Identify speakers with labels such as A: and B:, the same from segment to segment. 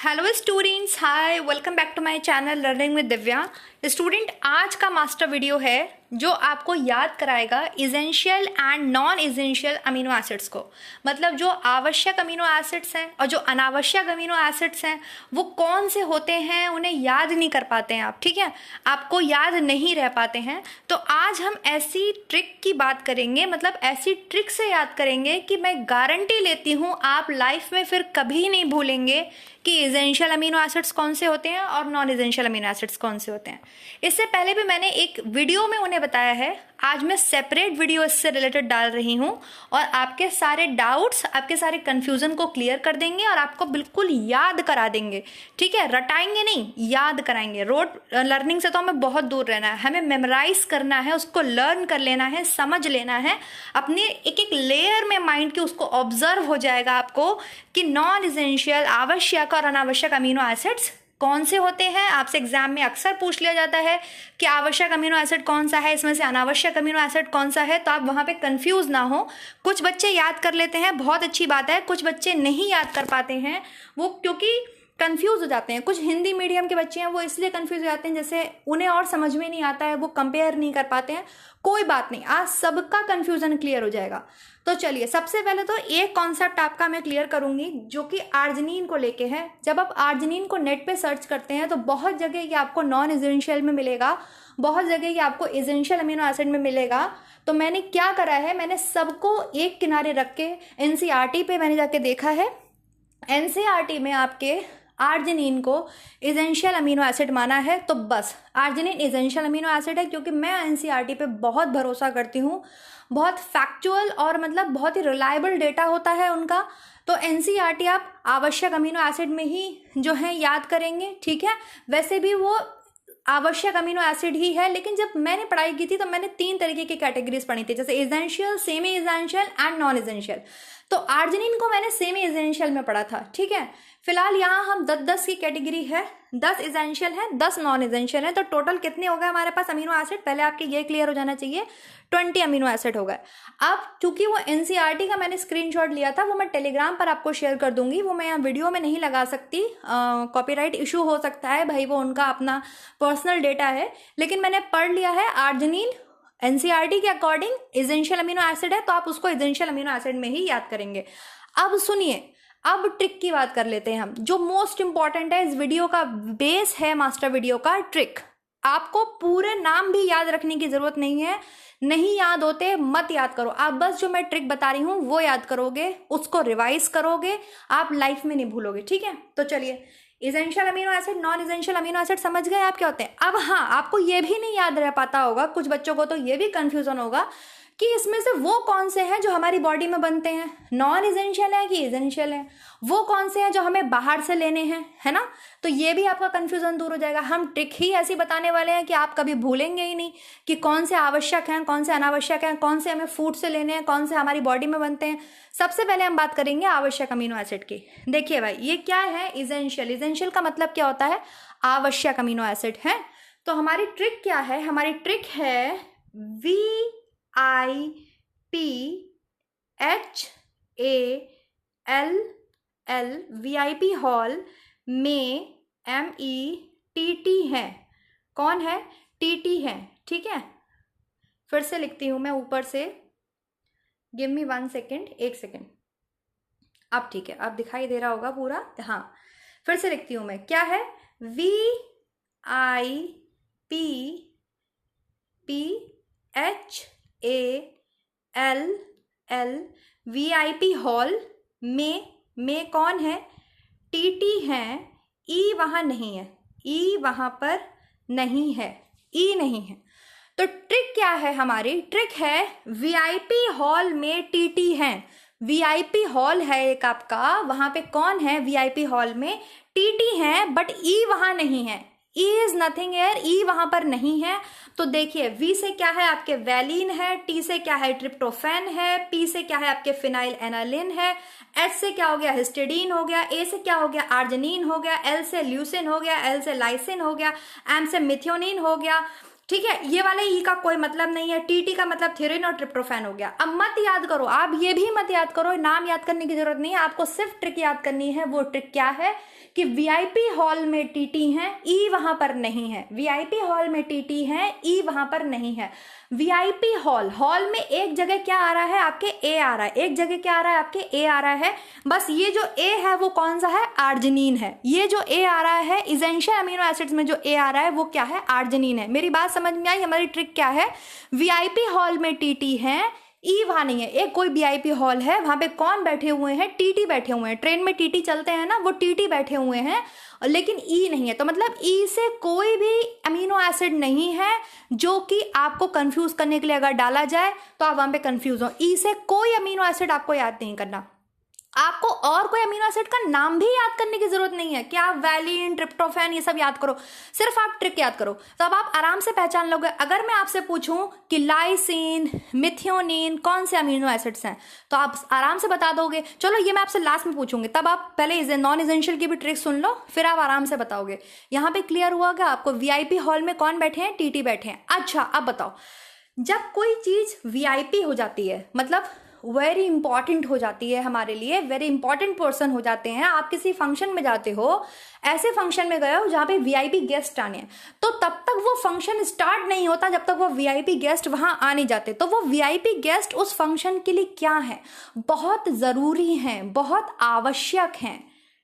A: Hello students, hi, welcome back to my channel learning with Divya. Student, आज का master video है जो आपको याद कराएगा essential and non essential amino acids को। मतलब जो आवश्यक अमीनो एसिड्स हैं और जो अनावश्यक अमीनो एसिड्स हैं वो कौन से होते हैं, उन्हें याद नहीं कर पाते हैं आप, ठीक है, आपको याद नहीं रह पाते हैं। तो आज हम ऐसी ट्रिक की बात करेंगे, मतलब ऐसी ट्रिक से याद करेंगे कि मैं गारंटी लेती हूँ आप लाइफ में फिर कभी नहीं भूलेंगे कि इसेंशियल अमीनो एसिड्स कौन से होते हैं और नॉन इसेंशियल अमीनो एसिड्स कौन से होते हैं। इससे पहले भी मैंने एक वीडियो में उन्हें बताया है, आज मैं सेपरेट वीडियो इससे रिलेटेड डाल रही हूं और आपके सारे डाउट्स, आपके सारे कंफ्यूजन को क्लियर कर देंगे और आपको बिल्कुल याद करा देंगे, ठीक है। रटाएंगे नहीं, याद कराएंगे। रोड लर्निंग से तो हमें बहुत दूर रहना है, हमें मेमोराइज करना है, उसको लर्न कर लेना है, समझ लेना है, अपने एक एक लेयर में माइंड के उसको ऑब्जर्व हो जाएगा आपको कि नॉन इसेंशियल, आवश्यक और अनावश्यक अमीनो एसिड्स कौन से होते हैं। आपसे एग्जाम में अक्सर पूछ लिया जाता है कि आवश्यक अमीनो एसिड कौन सा है, इसमें से अनावश्यक अमीनो एसिड कौन सा है, तो आप वहाँ पे कंफ्यूज ना हो। कुछ बच्चे याद कर लेते हैं, बहुत अच्छी बात है। कुछ बच्चे नहीं याद कर पाते हैं, वो क्योंकि कंफ्यूज हो जाते हैं। कुछ हिंदी मीडियम के बच्चे हैं, वो इसलिए कंफ्यूज हो जाते हैं जैसे उन्हें और समझ में नहीं आता है, वो कंपेयर नहीं कर पाते हैं। कोई बात नहीं, आज सबका कंफ्यूजन क्लियर हो जाएगा। तो चलिए, सबसे पहले तो एक कॉन्सेप्ट आपका मैं क्लियर करूंगी जो कि आर्जिनिन को लेके है। जब आप आर्जिनिन को नेट पे सर्च करते हैं तो बहुत जगह ये आपको नॉन इसेंशियल में मिलेगा, बहुत जगह ये आपको इसेंशियल अमीनो एसिड में मिलेगा। तो मैंने क्या करा है, मैंने सबको एक किनारे रख के एनसीईआरटी पे मैंने जाके देखा है। एनसीईआरटी में आपके आर्जिनिन को इसेंशियल अमीनो एसिड माना है, तो बस आर्जिनिन इसेंशियल अमीनो एसिड है, क्योंकि मैं एनसीईआरटी पे बहुत भरोसा करती हूँ। बहुत फैक्चुअल और मतलब बहुत ही रिलायबल डेटा होता है उनका। तो एनसीईआरटी आप आवश्यक अमीनो एसिड में ही जो है याद करेंगे, ठीक है। वैसे भी वो आवश्यक अमीनो एसिड ही है, लेकिन जब मैंने पढ़ाई की थी तो मैंने 3 तरीके की कैटेगरीज पढ़ी थी, जैसे essential, semi essential and non essential. तो आर्जिनिन को मैंने सेमी इसेंशियल में पढ़ा था, ठीक है। फिलहाल यहाँ हम 10-10 की कैटेगरी है, 10 इसेंशियल है, 10 नॉन इसेंशियल है। तो टोटल कितने हो गए हमारे पास अमीनो एसिड, पहले आपके ये क्लियर हो जाना चाहिए, 20 अमीनो एसिड हो गए। अब चूंकि वो एनसीईआरटी का मैंने स्क्रीनशॉट लिया था, वो मैं टेलीग्राम पर आपको शेयर कर दूंगी, वो मैं यहाँ वीडियो में नहीं लगा सकती, कॉपीराइट इशू हो सकता है भाई, वो उनका अपना पर्सनल डेटा है। लेकिन मैंने पढ़ लिया है, आर्जिनिन एनसीईआरटी के अकॉर्डिंग इसेंशियल अमीनो एसिड है, तो आप उसको इसेंशियल अमीनो एसिड में ही याद करेंगे। अब सुनिए, अब ट्रिक की बात कर लेते हैं हम, जो मोस्ट इंपॉर्टेंट है, इस वीडियो का बेस है मास्टर वीडियो का ट्रिक। आपको पूरे नाम भी याद रखने की जरूरत नहीं है, नहीं याद होते मत याद करो, आप बस जो मैं ट्रिक बता रही हूं वो याद करोगे, उसको रिवाइज करोगे, आप लाइफ में नहीं भूलोगे, ठीक है। तो चलिए, essential amino acid, non essential amino acid समझ गए आप क्या होते हैं। अब हाँ, आपको ये भी नहीं याद रह पाता होगा, कुछ बच्चों को तो ये भी कंफ्यूजन होगा कि इसमें से वो कौन से हैं जो हमारी बॉडी में बनते हैं, नॉन इसेंशियल है कि इसेंशियल है, वो कौन से हैं जो हमें बाहर से लेने हैं, है ना। तो ये भी आपका कंफ्यूजन दूर हो जाएगा। हम ट्रिक ही ऐसी बताने वाले हैं कि आप कभी भूलेंगे ही नहीं कि कौन से आवश्यक हैं, कौन से अनावश्यक हैं, कौन से हमें फूड से लेने हैं, कौन से हमारी बॉडी में बनते हैं। सबसे पहले हम बात करेंगे आवश्यक अमीनो एसिड की। देखिए भाई, ये क्या है, इसेंशियल। इसेंशियल का मतलब क्या होता है, आवश्यक अमीनो एसिड है। तो हमारी ट्रिक क्या है, हमारी ट्रिक है VIPHALL, VIP हॉल में METT है। कौन है, TT है, ठीक है। फिर से लिखती हूं मैं ऊपर से, गिव मी 1 सेकेंड, 1 सेकेंड। अब ठीक है, अब दिखाई दे रहा होगा पूरा, हाँ। फिर से लिखती हूं मैं, क्या है, VIPHALL, VIP हॉल में कौन है, TT है। E वहां नहीं है, E वहां पर नहीं है, E नहीं है। तो ट्रिक क्या है, हमारी ट्रिक है VIP हॉल में TT है। VIP हॉल है एक आपका, वहां पे कौन है, VIP हॉल में TT है, बट E वहां नहीं है। E is nothing air, E वहां पर नहीं है। तो देखिए, V से क्या है आपके वैलिन है, T से क्या है ट्रिप्टोफैन है, P से क्या है आपके फिनाइल एनालिन है, H से क्या हो गया हिस्टिडीन हो गया, A से क्या हो गया आर्जिनिन हो गया, L से ल्यूसिन हो गया, L से लाइसिन हो गया, M से मिथियोनिन हो गया, ठीक है, ये वाले ई का कोई मतलब नहीं है। टीटी का मतलब थ्योरिन और ट्रिप्टोफैन हो गया। अब मत याद करो, आप ये भी मत याद करो, नाम याद करने की जरूरत नहीं है, आपको सिर्फ ट्रिक याद करनी है। वो ट्रिक क्या है कि वीआईपी हॉल में टीटी है, ई वहां पर नहीं है। वीआईपी हॉल में टीटी है, ई वहां पर नहीं है। वीआईपी हॉल में एक जगह क्या आ रहा है आपके, ए आ रहा है, एक जगह क्या आ रहा है आपके, ए आ रहा है। बस ये जो ए है वो कौन सा है, आर्जिनिन है। ये जो ए आ रहा है इसेंशियल अमीनो एसिड्स में जो ए आ रहा है वो क्या है, आर्जिनिन है। मेरी बात समझ में आई? हमारी ट्रिक क्या है, वीआईपी हॉल में टीटी है, ई वहां नहीं है। एक कोई वीआईपी हॉल है, वहां पे कौन बैठे हुए हैं, टीटी बैठे हुए हैं। ट्रेन में टीटी चलते हैं ना, वो टीटी बैठे हुए हैं, लेकिन ई नहीं है। तो मतलब ई से कोई भी अमीनो एसिड नहीं है जो कि आपको कंफ्यूज करने के लिए अगर डाला जाए तो आप वहां पे कंफ्यूज हो। ई से कोई अमीनो एसिड आपको याद नहीं करना। आपको और कोई अमीनो एसिड का नाम भी याद करने की जरूरत नहीं है कि आप वैलिन, ट्रिप्टोफैन ये सब याद करो, सिर्फ आप ट्रिक याद करो, तो अब आप आराम से पहचान लोगे। अगर मैं आपसे पूछूं कि लाइसिन, मिथियोनिन कौन से अमीनो एसिड्स हैं, तो आप आराम से बता दोगे। चलो ये मैं आपसे लास्ट में पूछूंगी, तब आप पहले नॉन एसेंशियल की भी ट्रिक सुन लो, फिर आप आराम से बताओगे। यहाँ पे क्लियर हुआ क्या आपको, वीआईपी हॉल में कौन बैठे हैं, टीटी बैठे हैं। अच्छा अब बताओ, जब कोई चीज वीआईपी हो जाती है, मतलब वेरी इंपॉर्टेंट हो जाती है हमारे लिए, वेरी इंपॉर्टेंट पर्सन हो जाते हैं, आप किसी फंक्शन में जाते हो, ऐसे फंक्शन में गए हो जहाँ पे वीआईपी गेस्ट आने हैं, तो तब तक वो फंक्शन स्टार्ट नहीं होता जब तक वो वीआईपी गेस्ट वहां आ नहीं जाते। तो वो वीआईपी गेस्ट उस फंक्शन के लिए क्या है, बहुत जरूरी है, बहुत आवश्यक है।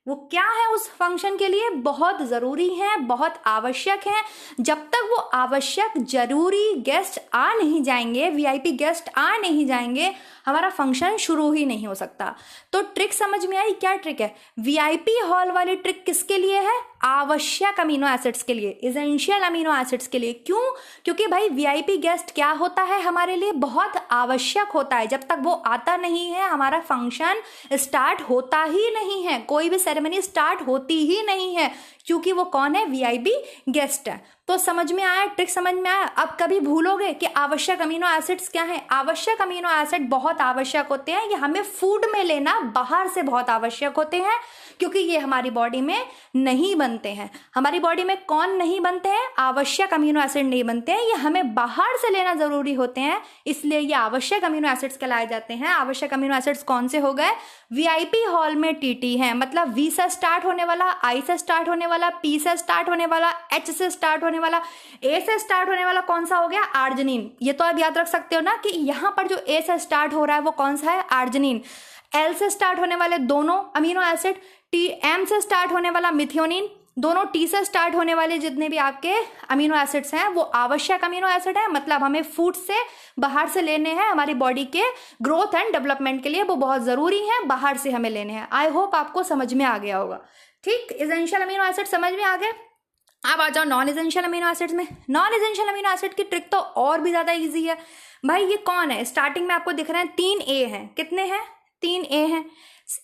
A: वो क्या है उस फंक्शन के लिए, बहुत जरूरी है, बहुत आवश्यक है। जब तक वो आवश्यक जरूरी गेस्ट आ नहीं जाएंगे, वीआईपी गेस्ट आ नहीं जाएंगे, हमारा फंक्शन शुरू ही नहीं हो सकता। तो ट्रिक समझ में आई? क्या ट्रिक है? वीआईपी हॉल वाली ट्रिक किसके लिए है, आवश्यक अमीनो एसिड्स के लिए, एसेंशियल अमीनो एसिड्स के लिए। क्यों? क्योंकि भाई वीआईपी गेस्ट क्या होता है हमारे लिए, बहुत आवश्यक होता है। जब तक वो आता नहीं है हमारा फंक्शन स्टार्ट होता ही नहीं है, कोई भी सेरेमनी स्टार्ट होती ही नहीं है, क्योंकि वो कौन है, वीआईपी गेस्ट है। तो समझ में आया, ट्रिक समझ में आया? अब कभी भूलोगे कि आवश्यक अमीनो एसिड्स क्या है? आवश्यक अमीनो एसिड बहुत आवश्यक होते हैं, ये हमें फूड में लेना बाहर से बहुत आवश्यक होते हैं, क्योंकि ये हमारी बॉडी में नहीं बनते हैं। हमारी बॉडी में कौन नहीं बनते हैं, आवश्यक अमीनो एसिड नहीं बनते हैं, ये हमें बाहर से लेना जरूरी होते हैं, इसलिए ये आवश्यक अमीनो एसिड्स कहलाए जाते हैं। आवश्यक अमीनो एसिड्स कौन से हो गए, वीआईपी हॉल में टीटी है, मतलब वी से स्टार्ट होने वाला, आई से स्टार्ट होने वाला, पी से स्टार्ट होने वाला, एच से स्टार्ट होने वाला, ए से स्टार्ट होने वाला कौन सा हो गया, आर्जिनिन। ये तो आप याद रख सकते हो ना कि यहां पर जो ए से स्टार्ट हो रहा है वो कौन सा है, आर्जिनिन। एल से स्टार्ट होने वाले दोनों अमीनो एसिड, टी एम से स्टार्ट होने वाला मिथियोनिन, दोनों टी से स्टार्ट होने वाले जितने भी आपके अमीनो एसिड्स हैं वो आवश्यक अमीनो एसिड है, मतलब हमें फूड से बाहर से लेने हैं, हमारी बॉडी के ग्रोथ एंड डेवलपमेंट के लिए वो बहुत जरूरी है, बाहर से हमें लेने हैं। आई होप आपको समझ में आ गया होगा। ठीक, एसेंशियल अमीनो एसिड समझ में आ गए। अब आ जाओ नॉन एसेंशियल अमीनो एसिड्स में। नॉन एसेंशियल अमीनो एसिड की ट्रिक तो और भी ज्यादा इजी है। भाई ये कौन है, स्टार्टिंग में आपको दिख रहे हैं 3 ए हैं, कितने हैं, 3 ए हैं,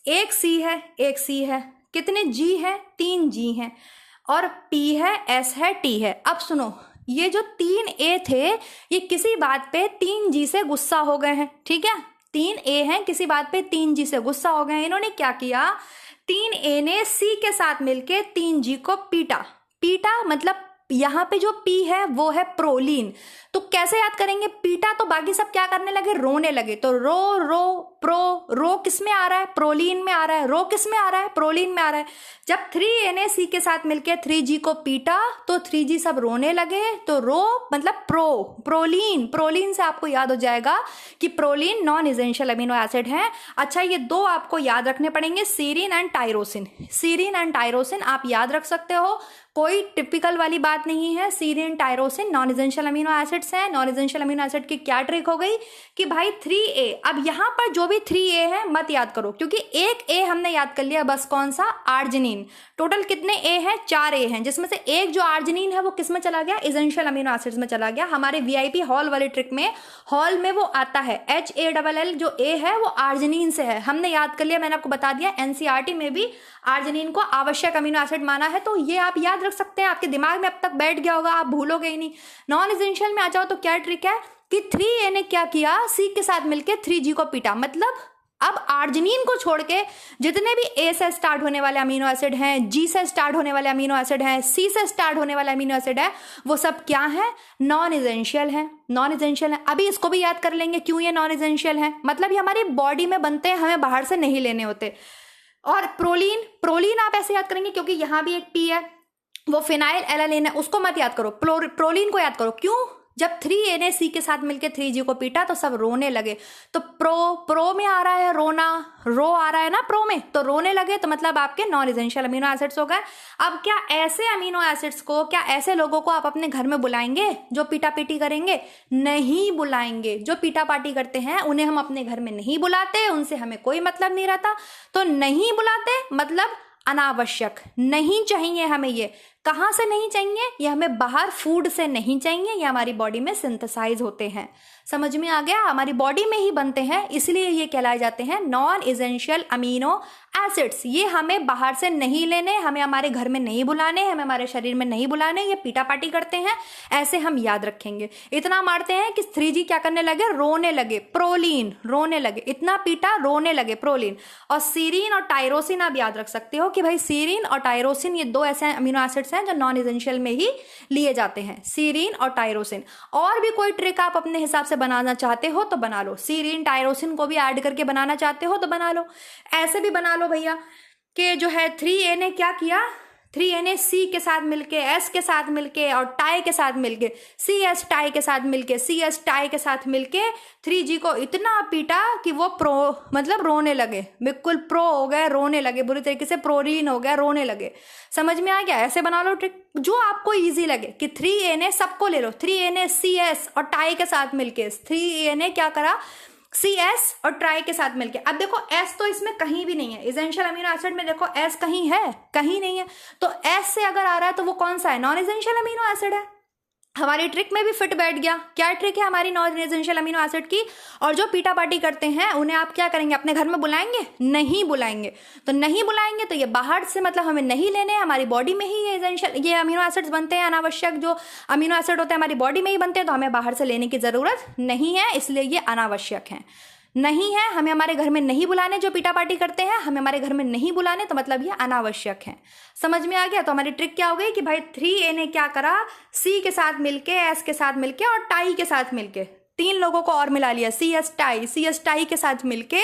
A: एक सी है, एक सी है, कितने जी है, 3 जी हैं, और पी है, एस है, टी है। अब सुनो, ये जो 3 ए थे ये किसी बात पे 3 जी से गुस्सा हो गए हैं, ठीक है, 3 ए हैं, किसी बात पे 3 जी से गुस्सा हो गए हैं। इन्होंने क्या किया, 3 ए ने सी के साथ मिलके 3 जी को पीटा। पीटा मतलब यहाँ पे जो पी है वो है प्रोलीन। तो कैसे याद करेंगे, पीटा तो बाकी सब क्या करने लगे, रोने लगे। तो रो रो प्रो, रो किस में आ रहा है, प्रोलीन में आ रहा है, रो किस में आ रहा है, प्रोलीन में आ रहा है। जब 3 ने सी के साथ मिलके 3G को पीटा तो 3G सब रोने लगे। तो रो मतलब प्रोलीन, प्रोलीन से आपको याद हो जाएगा कि proline non essential amino acid है। अच्छा, ये 2 आपको याद रखने पड़ेंगे, serine and tyrosine. Serine and tyrosine आप याद रख सकते हो, कोई टिपिकल वाली बात नहीं है। Serine, tyrosine non essential amino acids हैं। नॉन एसेंशियल अमीनो एसिड की क्या ट्रिक हो गई कि भाई 3A, अब यहां पर जो भी 3A है मत याद करो, क्योंकि एक A हमने याद कर लिया, बस कौन सा, आर्जिनिन। टोटल कितने A हैं, 4 A हैं, जिसमें से एक जो आर्जिनिन है वो किस में चला गया, एसेंशियल अमीनो एसिड्स में चला गया। हमारे वीआईपी हॉल वाली ट्रिक में हॉल में वो आता है HALL, जो A है वो आर्जिनिन से है, हमने याद कर लिया, मैंने आपको बता दिया। एनसीईआरटी में भी आर्जिनिन को आवश्यक अमीनो एसिड माना है, तो ये आप याद रख सकते हैं, आपके दिमाग में अब तक बैठ गया होगा, आप भूलोगे ही नहीं। नॉन एसेंशियल में आ जाओ तो क्या ट्रिक है कि 3A ने क्या किया, सी के साथ मिलकर 3G को पीटा, मतलब अब आर्जिनिन को छोड़ के जितने भी ए से स्टार्ट होने वाले अमीनो एसिड हैं, जी से स्टार्ट होने वाले अमीनो एसिड हैं, सी से स्टार्ट होने वाले अमीनो एसिड है, वो सब क्या है? नॉन इसेंशियल है। नॉन इसेंशियल है। अभी इसको भी याद कर लेंगे क्यों ये नॉन इसेंशियल है। मतलब ये हमारी बॉडी में बनते हैं, हमें बाहर से नहीं लेने होते। और प्रोलीन आप ऐसे याद करेंगे क्योंकि यहां भी एक पी है, वो फिनाइल एलानिन है, उसको मत याद करो, प्रोलीन को याद करो। क्यों? जब 3NaC के साथ मिलकर 3G को पीटा तो सब रोने लगे। तो प्रो में आ रहा है रोना, रो आ रहा है ना प्रो में, तो रोने लगे, तो मतलब आपके नॉन इसेंशियल अमीनो एसिड्स हो गए। अब क्या ऐसे अमीनो एसिड्स को, क्या ऐसे लोगों को आप अपने घर में बुलाएंगे जो पीटा पीटी करेंगे? नहीं बुलाएंगे। जो पीटा पाटी करते हैं उन्हें हम अपने घर में नहीं बुलाते, उनसे हमें कोई मतलब नहीं रहता। तो नहीं बुलाते मतलब अनावश्यक, नहीं चाहिए हमें। ये कहाँ से नहीं चाहिए? ये हमें बाहर फूड से नहीं चाहिए, ये हमारी बॉडी में सिंथेसाइज होते हैं। समझ में आ गया? हमारी बॉडी में ही बनते हैं, इसलिए ये कहलाए जाते हैं नॉन इसेंशियल अमीनो एसिड्स। ये हमें बाहर से नहीं लेने, हमें हमारे घर में नहीं बुलाने, हमें हमारे शरीर में नहीं बुलाने, ये पीटा पाटी करते हैं, ऐसे हम याद रखेंगे। इतना मारते हैं कि 3G क्या करने लगे? रोने लगे। प्रोलीन रोने लगे, इतना पीटा रोने लगे प्रोलीन। और सीरीन और टायरोसिन आप याद रख सकते हो कि भाई सीरीन और टायरोसिन ये दो ऐसे अमीनो एसिड्स हैं जो नॉन इसेंशियल में ही लिए जाते हैं, सीरीन और टायरोसिन। और भी कोई ट्रिक आप अपने हिसाब से बनाना चाहते हो तो बना लो, सीरीन टायरोसिन को भी ऐड करके बनाना चाहते हो तो बना लो, ऐसे भी बना लो भैया कि जो है 3Na क्या किया? 3NaC के साथ मिलके, S के साथ मिलके और टाई के साथ मिलके, CS टाई के साथ मिलके, CS टाई के साथ मिलके 3G को इतना पीटा कि वो मतलब रोने लगे, बिल्कुल प्रो हो गए, रोने लगे, बुरी तरीके से प्रोलीन हो गया, रोने लगे। समझ में आ गया? ऐसे बना लो ट्रिक जो आपको इजी लगे कि 3Na सबको ले लो, 3NaCS और टाई के साथ मिलके 3Na क्या करा? CS और ट्राई के साथ मिलके। अब देखो S तो इसमें कहीं भी नहीं है, इसेंशियल अमीनो एसिड में देखो S कहीं है? कहीं नहीं है। तो S से अगर आ रहा है तो वो कौन सा है? नॉन इसेंशियल अमीनो एसिड है। हमारी ट्रिक में भी फिट बैठ गया। क्या ट्रिक है हमारी नॉन इसेंशियल अमीनो एसिड की? और जो पीटा पाटी करते हैं उन्हें आप क्या करेंगे? अपने घर में बुलाएंगे? नहीं बुलाएंगे। तो नहीं बुलाएंगे तो ये बाहर से मतलब हमें नहीं लेने, हमारी बॉडी में ही ये इसेंशियल ये अमीनो एसिड्स बनते हैं, अनावश्यक जो अमीनो एसिड होते हैं हमारी बॉडी में ही बनते हैं, तो हमें बाहर से लेने की जरूरत नहीं है, इसलिए ये अनावश्यक है। नहीं है, हमें हमारे घर में नहीं बुलाने जो पीटा पाटी करते हैं, हमें हमारे घर में नहीं बुलाने, तो मतलब ये अनावश्यक है। समझ में आ गया? तो हमारी ट्रिक क्या हो गई कि भाई 3Na क्या करा? C के साथ मिलके, S के साथ मिलके और टाई के साथ मिलके, तीन लोगों को और मिला लिया। CS टाई के साथ मिलके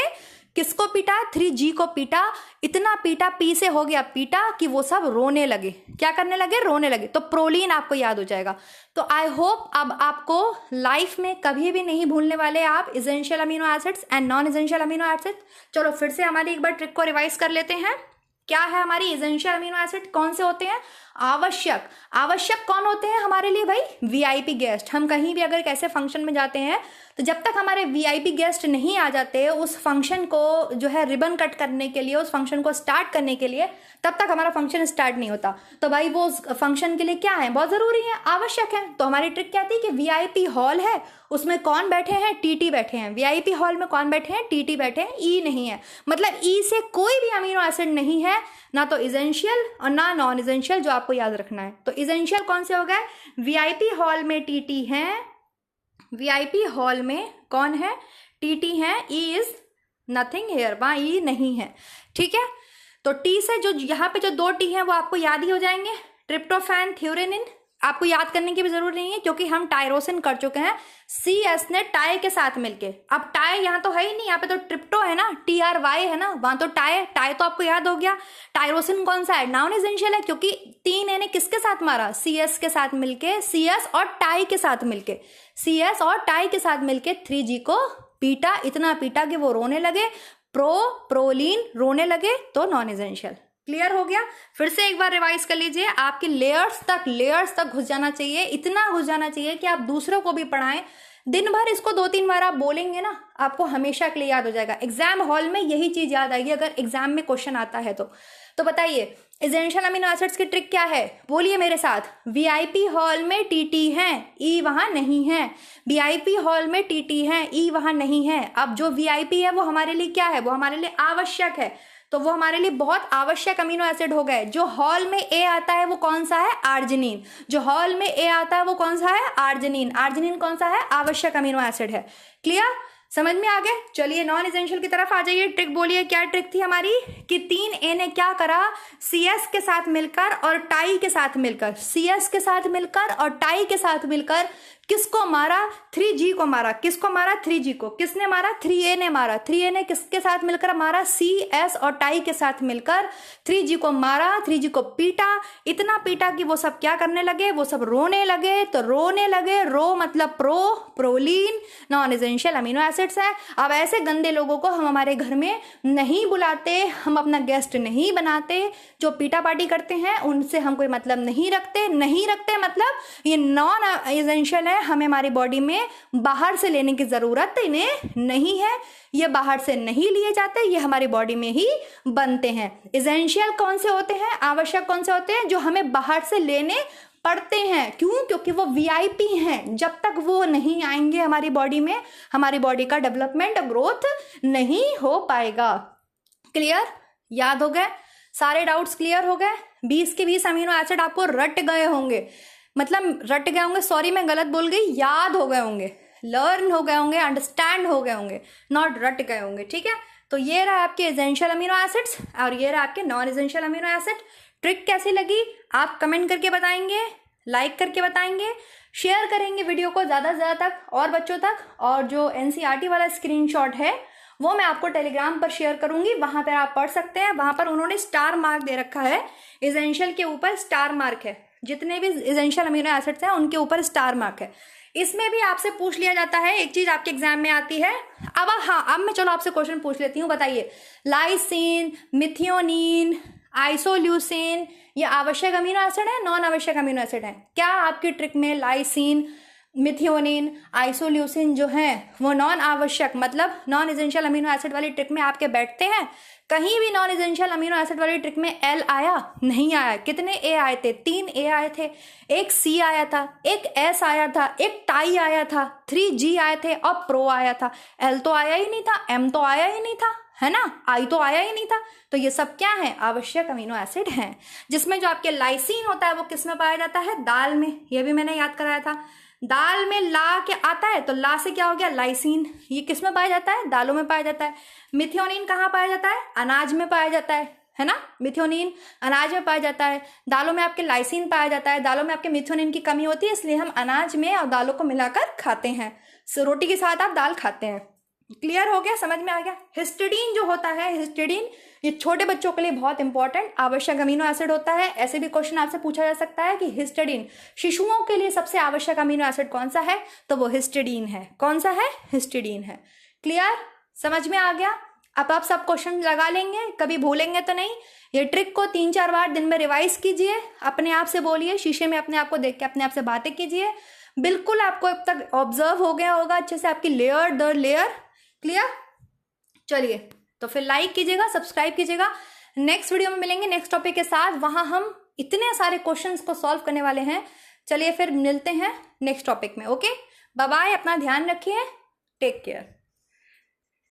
A: किसको पीटा? 3G को पीटा। इतना पीटा, पी से हो गया पीटा, कि वो सब रोने लगे। क्या करने लगे? रोने लगे। तो प्रोलीन आपको याद हो जाएगा। तो आई होप अब आपको लाइफ में कभी भी नहीं भूलने वाले आप essential amino acids and non essential amino acids. चलो फिर से हमारी एक बार ट्रिक को रिवाइज कर लेते हैं। क्या है हमारी इसेंशियल अमीनो एसिड? कौन से होते हैं? आवश्यक। आवश्यक कौन होते हैं हमारे लिए भाई? VIP guest. हम कहीं भी अगर कैसे फंक्शन में जाते हैं तो जब तक हमारे वीआईपी गेस्ट नहीं आ जाते उस फंक्शन को जो है रिबन कट करने के लिए, उस फंक्शन को स्टार्ट करने के लिए, तब तक हमारा फंक्शन स्टार्ट नहीं होता। तो भाई वो उस फंक्शन के लिए क्या है? बहुत जरूरी है, आवश्यक है। तो हमारी ट्रिक क्या थी कि वीआईपी हॉल है, उसमें कौन बैठे हैं? टीटी बैठे हैं। वीआईपी हॉल में कौन बैठे हैं? टीटी बैठे हैं, ई नहीं है। मतलब ई से कोई भी अमीनो एसिड नहीं है, ना तो इसेंशियल और ना नॉन इसेंशियल, जो आपको याद रखना है। तो इसेंशियल कौन से हो गए? वीआईपी हॉल में टीटी हैं, वीआईपी हॉल में कौन है? टीटी हैं। ई इज नथिंग हेयर, वहां ई नहीं है, ठीक है। तो टी से जो यहाँ पे जो दो टी हैं वो आपको याद ही हो जाएंगे, ट्रिप्टोफैन, थ्योरेनिन। आपको याद करने की भी जरूरत नहीं है क्योंकि हम टायरोसिन कर चुके हैं। CS ने टाई के साथ मिलके, अब टाई यहाँ तो है ही नहीं, यहाँ पे तो ट्रिप्टो है ना, TRY है ना, वहां तो टाई तो आपको याद हो गया। टायरोसिन कौन सा है? नॉन इसेंशियल है क्योंकि 3Na किसके साथ मारा? CS के साथ मिलके, CS और टाई के साथ मिलके, CS और टाई के साथ मिलके 3G को पीटा, इतना पीटा कि वो रोने लगे, प्रोलीन रोने लगे, तो नॉन इसेंशियल। क्लियर हो गया? फिर से एक बार रिवाइज कर लीजिए। आपके लेयर्स तक घुस जाना चाहिए, इतना घुस जाना चाहिए कि आप दूसरों को भी पढ़ाएं। दिन भर इसको 2-3 बार आप बोलेंगे ना, आपको हमेशा के लिए याद हो जाएगा। एग्जाम हॉल में यही चीज याद आएगी अगर एग्जाम में क्वेश्चन आता है तो बताइए इसेंशियल अमीनो एसिड्स की ट्रिक क्या है? बोलिए मेरे साथ। वीआईपी हॉल में टीटी हैं, ई वहां नहीं है। वीआईपी हॉल में टीटी हैं, ई वहां नहीं है। अब जो वीआईपी है वो हमारे लिए क्या है? वो हमारे लिए आवश्यक है, तो वो हमारे लिए बहुत आवश्यक अमीनो एसिड हो गए। जो हॉल में ए आता है वो कौन सा है? आर्जिनिन। जो हॉल में ए आता है वो कौन सा है? आर्जिनिन। आर्जिनिन कौन सा है? आवश्यक अमीनो एसिड है। क्लियर? समझ में आ गया। चलिए नॉन एसेंशियल की तरफ आ जाइए। ट्रिक बोलिए, क्या ट्रिक थी हमारी कि 3A ने क्या करा, CS के साथ मिलकर और टाई के साथ मिलकर, CS के साथ मिलकर और टाई के साथ मिलकर किसको मारा, 3G को मारा। किसको मारा, 3G को। किसने मारा, 3A ने मारा। 3A ने किसके साथ मिलकर मारा, CS और टाई के साथ मिलकर 3G को मारा। 3G को पीटा, इतना पीटा कि वो सब क्या करने लगे, वो सब रोने लगे। तो रोने लगे, रो मतलब proline, non essential amino acids है। अब ऐसे गंदे लोगों को हम हमारे घर में नहीं बुलाते, हम अपना गेस्ट नहीं बनाते। जो पीटा पार्टी करते हैं उनसे हम कोई मतलब नहीं रखते मतलब ये नॉन एसेंशियल है, हमें हमारी बॉडी में बाहर से लेने की जरूरत इन्हें नहीं है। ये बाहर से नहीं लिए जाते, ये हमारी बॉडी में ही बनते हैं। एसेंशियल कौन से होते हैं, आवश्यक कौन से होते हैं, जो हमें बाहर से लेने पड़ते हैं। क्यों, क्योंकि वो VIP हैं। जब तक वो नहीं आएंगे हमारी बॉडी में, हमारी बॉडी का डेवलपमेंट ग्रोथ नहीं हो पाएगा। क्लियर, याद हो गए, सारे डाउट्स क्लियर हो गए। 20 के 20 अमीनो एसिड आपको रट गए होंगे, मतलब रट गए होंगे, सॉरी मैं गलत बोल गई, याद हो गए होंगे, लर्न हो गए होंगे, अंडरस्टैंड हो गए होंगे, नॉट रट गए होंगे। ठीक है, तो ये रहा आपके एसेंशियल अमीनो एसिड्स और ये रहा आपके non essential amino acid. Trick कैसी लगी आप कमेंट करके बताएंगे, लाइक करके बताएंगे, शेयर करेंगे वीडियो को ज़्यादा से ज़्यादा तक और बच्चों तक। और जो NCERT वाला स्क्रीनशॉट है वो मैं आपको टेलीग्राम पर शेयर करूंगी, वहां पर आप पढ़ सकते हैं। वहां पर उन्होंने स्टार मार्क दे रखा है, एसेंशियल के ऊपर स्टार मार्क है, जितने भी एसेंशियल अमीनो एसिड्स हैं उनके ऊपर स्टार मार्क है। इसमें भी आपसे पूछ लिया जाता है, एक चीज आपके एग्जाम में आती है। अब मैं चलो आपसे क्वेश्चन पूछ लेती हूँ, बताइए लाइसिन, मिथियोनिन, आइसोल्यूसिन ये आवश्यक अमीनो एसिड है, नॉन आवश्यक अमीनो एसिड है? क्या आपकी ट्रिक में लाइसिन, मिथियोनिन, आइसोल्यूसिन जो है वो नॉन आवश्यक मतलब नॉन एसेंशियल अमीनो एसिड वाली ट्रिक में आपके बैठते हैं? कहीं भी नॉन एसेंशियल अमीनो एसिड वाली ट्रिक में L आया? नहीं आया। कितने A आए थे? 3 A आए थे, एक C आया था, एक S आया था, एक टाई आया था, 3G आए थे और प्रो आया था। L तो आया ही नहीं था, M तो आया ही नहीं था, है ना, I तो आया ही नहीं था। तो ये सब क्या है, आवश्यक अमीनो एसिड हैं। जिसमें जो आपके लाइसिन होता है वो किस में पाया जाता है, दाल में। ये भी मैंने याद कराया था। दाल में ला के आता है तो ला से क्या हो गया, लाइसिन। ये किस में पाया जाता है, दालों में पाया जाता है। मिथियोनिन कहाँ पाया जाता है, अनाज में पाया जाता है ना, मिथियोनिन अनाज में पाया जाता है। दालों में आपके लाइसिन पाया जाता है। दालों में आपके मिथियोनिन की कमी होती है, इसलिए हम अनाज में और दालों को मिलाकर खाते हैं। रोटी के साथ आप दाल खाते हैं। क्लियर हो गया, समझ में आ गया। हिस्टिडीन जो होता है, हिस्टिडीन ये छोटे बच्चों के लिए बहुत इंपॉर्टेंट आवश्यक अमीनो एसिड होता है। ऐसे भी क्वेश्चन आपसे पूछा जा सकता है कि हिस्टिडीन शिशुओं के लिए सबसे आवश्यक अमीनो एसिड कौन सा है, तो वो हिस्टिडीन है। कौन सा है, हिस्टिडीन है। क्लियर, समझ में आ गया। अब आप सब क्वेश्चन लगा लेंगे, कभी भूलेंगे तो नहीं। ये ट्रिक को 3-4 बार दिन में रिवाइज कीजिए, अपने आप से बोलिए, शीशे में अपने आप को देख के अपने आप से बातें कीजिए। बिल्कुल आपको अब तक ऑब्जर्व हो गया होगा अच्छे से आपकी लेयर दर लेयर। क्लियर, चलिए तो फिर लाइक कीजिएगा, सब्सक्राइब कीजिएगा। नेक्स्ट वीडियो में मिलेंगे नेक्स्ट टॉपिक के साथ, वहां हम इतने सारे क्वेश्चंस को सॉल्व करने वाले हैं। चलिए फिर मिलते हैं नेक्स्ट टॉपिक में। ओके, बाय बाय, अपना ध्यान रखिए, टेक केयर।